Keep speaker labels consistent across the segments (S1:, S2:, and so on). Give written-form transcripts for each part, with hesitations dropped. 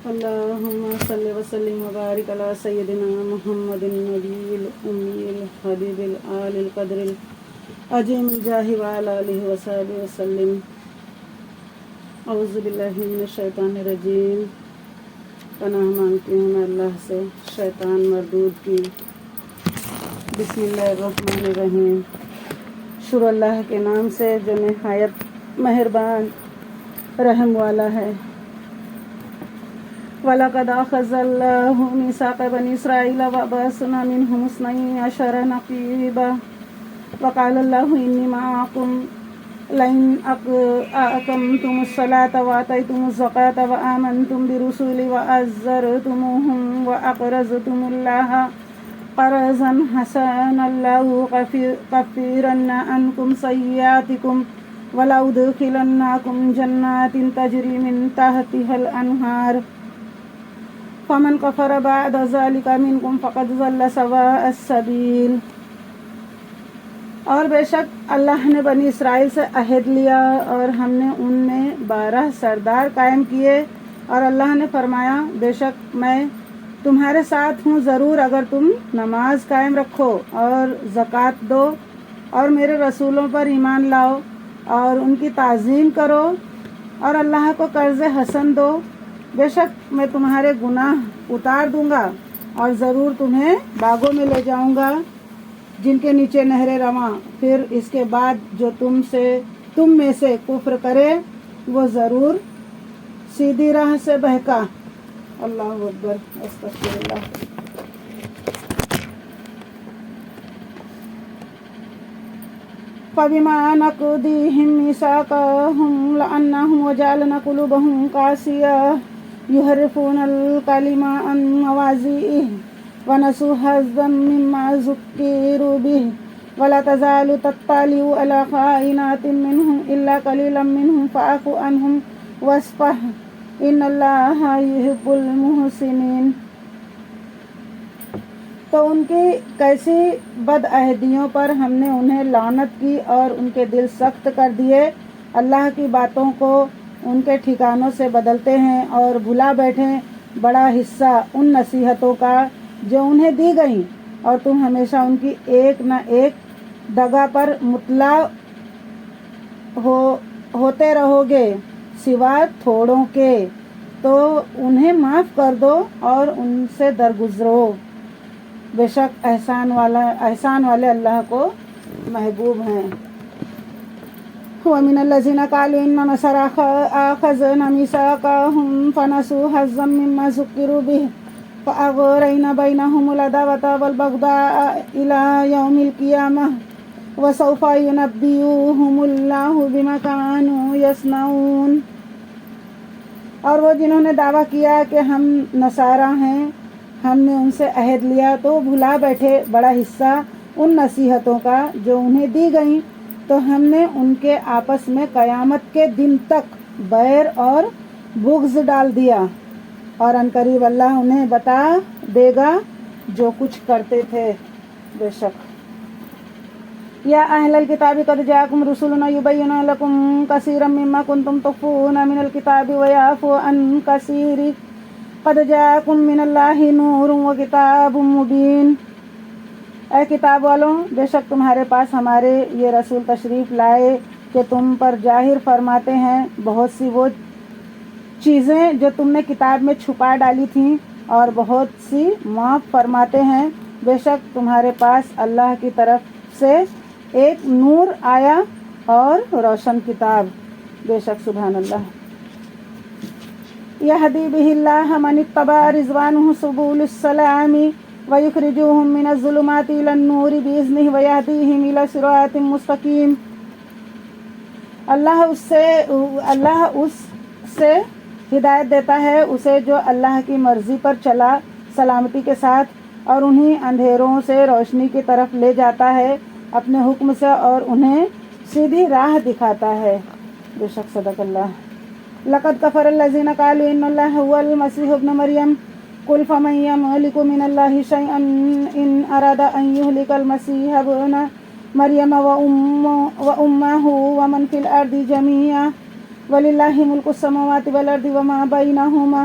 S1: اللهم صل وسلم وبارك على سيدنا محمد النبي الأمي الحبيب الآل القدر العظيم الجاه وعلى آله وصحبه وسلم. اعوذ باللہ من الشیطان الرجیم. پناہ مانگتی ہوں میں اللہ سے شیطان مردود کی. بسم اللہ الرحمن الرحیم. شروع اللہ کے نام سے جو نہایت مہربان رحم والا ہے. وَلَقَدْ أَخَذَ اللَّهُ مِيثَاقَ بَنِي إِسْرَائِيلَ وَبَعَثْنَا مِنْهُمُ اثْنَيْ عَشَرَ نَقِيبًا وَقَالَ اللَّهُ إِنِّي مَعَكُمْ لَئِنْ أَقَمْتُمُ الصَّلَاةَ وَآتَيْتُمُ الزَّكَاةَ وَآمَنْتُمْ بِرُسُلِي وَعَزَّرْتُمُوهُمْ وَأَقْرَضْتُمُ اللَّهَ قَرْضًا حَسَنًا لَأُكَفِّرَنَّ عَنْكُمْ سَيِّئَاتِكُمْ وَلَأُدْخِلَنَّكُمْ جَنَّاتٍ تَجْرِي مِنْ تَحْتِهَا الْأَنْهَارُ فَمَنْ كَفَرَ بَعْدَ ذَلِكَ مِنْكُمْ فَقَدْ ضَلَّ سَوَاءَ السَّبِيلِ. اور بے شک اللہ نے بنی اسرائیل سے عہد لیا اور ہم نے ان میں 12 سردار قائم کیے. اور اللہ نے فرمایا بے شک میں تمہارے ساتھ ہوں ضرور اگر تم نماز قائم رکھو اور زکوٰۃ دو اور میرے رسولوں پر ایمان لاؤ اور ان کی تعظیم کرو اور اللہ کو قرض حسن دو. بے شک میں تمہارے گناہ اتار دوں گا اور ضرور تمہیں باغوں میں لے جاؤں گا جن کے نیچے نہریں رواں. پھر اس کے بعد جو تم میں سے کفر کرے وہ ضرور سیدھی راہ سے بہکا. اللہ اکبر. استغفر اللہ. فَبِمَا نَقْضِهِمْ مِيثَاقَهُمْ لَعَنَّاهُمْ وَجَعَلْنَا قُلُوبَهُمْ قَاسِيَةً يُحَرِّفُونَ الْكَلِمَ عَن مَّوَاضِعِهِ وَنَسُوا حَظًّا مِّمَّا ذُكِّرُوا بِهِ وَلَا تَزَالُ تَطَّلِعُ عَلَىٰ خَائِنَةٍ مِّنْهُمْ إِلَّا قَلِيلًا مِّنْهُمْ فَاعْفُ عَنْهُمْ وَاصْفَحْ إِنَّ اللَّهَ يُحِبُّ الْمُحْسِنِينَ. تو ان کی کیسی بدعہدیوں پر ہم نے انہیں لعنت کی اور ان کے دل سخت کر دیے. اللہ کی باتوں کو ان کے ٹھکانوں سے بدلتے ہیں اور بھلا بیٹھے بڑا حصہ ان نصیحتوں کا جو انہیں دی گئیں اور تم ہمیشہ ان کی ایک نہ ایک دغا پر مطلع ہوتے رہو گے سوا تھوڑوں کے. تو انہیں معاف کر دو اور ان سے درگزرو. بے شک احسان والے اللہ کو محبوب ہیں. وَمِنَ الَّذِينَ قَالُوا إِنَّ نَصَارَىٰ أَخَذْنَا مِيثَاقَهُمْ فَنَسُوا حَظًّا مِّمَّا ذُكِّرُوا بِهِ فَأَغْرَيْنَا بَيْنَهُمُ الْعَدَاوَةَ وَالْبَغْضَاءَ إِلَىٰ يَوْمِ الْقِيَامَةِ وَسَوْفَ يُنَبِّئُهُمُ اللَّهُ بِمَا كَانُوا يَصْنَعُونَ. اور وہ جنہوں نے دعویٰ کیا کہ ہم نصارہ ہیں ہم نے ان سے عہد لیا تو بھلا بیٹھے بڑا حصہ ان نصیحتوں کا جو انہیں دی گئیں تو ہم نے ان کے آپس میں قیامت کے دن تک بیر اور بغض ڈال دیا اور عنقریب اللہ انہیں بتا دے گا جو کچھ کرتے تھے. بے شک یا اہل الکتاب قد جاءکم رسولنا یبینون لکم کثیرا مما کنتم تخفون من الکتاب ویعفو عن کثیر قد جاءکم من اللہ نور وکتاب مبین. اے کتاب والوں بے شک تمہارے پاس ہمارے یہ رسول تشریف لائے کہ تم پر ظاہر فرماتے ہیں بہت سی وہ چیزیں جو تم نے کتاب میں چھپا ڈالی تھیں اور بہت سی معاف فرماتے ہیں. بے شک تمہارے پاس اللہ کی طرف سے ایک نور آیا اور روشن کتاب. بے شک سبحان اللہ. یہدی بہ اللہ من اتبع رضوانہ سبل السلام وَيُخْرِجُوهُم مِّنَ الظُّلُمَاتِ إِلَى النُّورِ بِإِذْنِهِ وَيَهْدِيهِمْ إِلَىٰ صِرَاطٍ مُّسْتَقِيمٍ. اللہ اس سے ہدایت دیتا ہے اسے جو اللہ کی مرضی پر چلا سلامتی کے ساتھ اور انہیں اندھیروں سے روشنی کی طرف لے جاتا ہے اپنے حکم سے اور انہیں سیدھی راہ دکھاتا ہے. بے شک صدق اللہ. لقد كفر الذين قالوا إن الله هو المسيح ابن مريم قل فمن يملك من الله شيئا إن أراد أن يهلك المسيح ابن مريم وأمه ومن في الأرض جميعا وَلِلَّهِ مُلْكُ السَّمَاوَاتِ وَالْأَرْضِ وَمَا بَيْنَهُمَا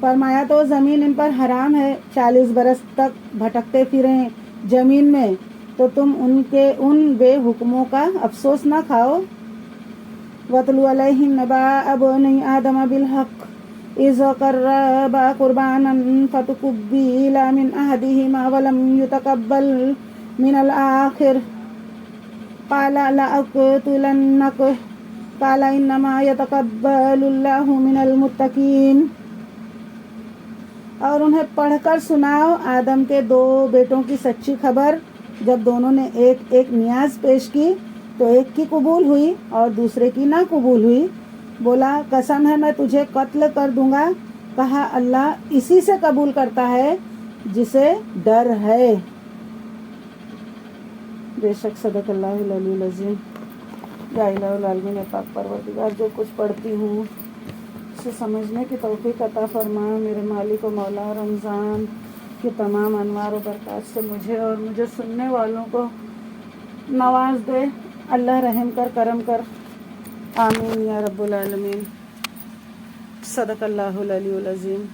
S1: فرمایا تو زمین ان پر حرام ہے، 40 برس تک بھٹکتے پھریں زمین میں، تو تم ان بے حکموں کا افسوس نہ کھاؤ۔ وَاتْلُ عَلَيْهِمْ نَبَأَ ابْنَيْ آدَمَ بِالْحَقِّ إِذْ قَرَّبَا قُرْبَانًا فَتُقُبِّلَ مِنْ أَحَدِهِمَا وَلَمْ يُتَقَبَّلْ مِنَ الْآخَرِ قَالَ لَأَقْتُلَنَّكَ قَالَ إِنَّمَا يَتَقَبَّلُ اللَّهُ مِنَ الْمُتَّقِينَ۔ اور انہیں پڑھ کر سناؤ آدم کے 2 بیٹوں کی سچی خبر، جب دونوں نے ایک ایک نیاز پیش کی تو ایک کی قبول ہوئی اور دوسرے کی نہ قبول ہوئی۔ بولا قسم ہے میں تجھے قتل کر دوں گا، کہا اللہ اسی سے قبول کرتا ہے جسے ڈر ہے۔ بے شک صدق اللہ العلی العظیم۔ یا الہ العالمین پاک پروردگار، جو کچھ پڑھتی ہوں اسے سمجھنے کی توفیق عطا فرما۔ میرے مالک و مولا، رمضان کے تمام انوار و برکات سے مجھے اور مجھے سننے والوں کو نواز دے۔ اللہ رحم کر، کرم کر، آمین یا رب العالمین۔ صدق اللہ العلی العظیم۔